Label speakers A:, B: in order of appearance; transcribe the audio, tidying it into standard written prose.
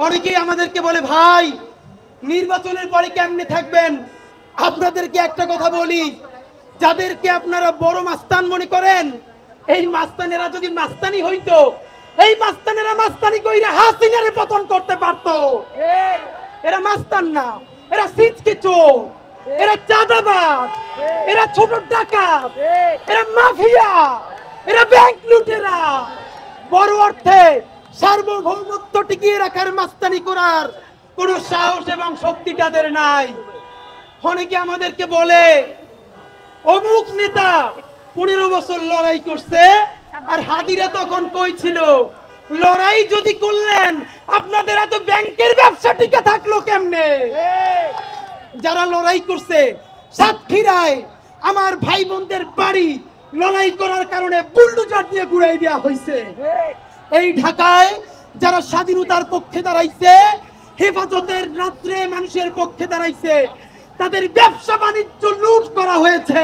A: অনেকেই আমাদেরকে বলে ভাই নির্বাচনের পরে কেমনে থাকবেন। আপনাদেরকে একটা কথা বলি, যাদেরকে আপনারা বড় মাস্তান মনে করেন, এই মাস্তানেরা যদি মাস্তানি হইতো, এই মাস্তানেরা মাস্তানি কইরা হাসিনারে পতন করতে পারতো। এরা মাস্তান না, এরা সিজকে চোর, এরা চাঁদাবাজ, এরা ছোট ডাকাত, এরা মাফিয়া, এরা ব্যাংক লুটেরা। বড় অর্থে সার্বভৌমত্ব টিকিয়ে রাখার মাস্তানি করার কোন সাহস এবং শক্তি তাদের নাই। অনেকে আমাদেরকে বলে অমুক নেতা 15 বছর লড়াই করছে, আর হাদিরা তখন কই ছিল? লড়াই যদি করলেন আপনাদের এত ব্যাংকের ব্যবসা টিকে থাকলো কেমনে? যারা লড়াই করছে, সাতক্ষীরায় আমার ভাই বোনদের বাড়ি লড়াই করার কারণে বুলডোজার দিয়ে ঘুরাই দেওয়া হয়েছে। এই ঢাকায় যারা স্বাধীনতার পক্ষে দাঁড়াইছে, হেফাজতের রাত্রে মানুষের পক্ষে দাঁড়াইছে, তাদের ব্যবসা বাণিজ্য লুট করা হয়েছে।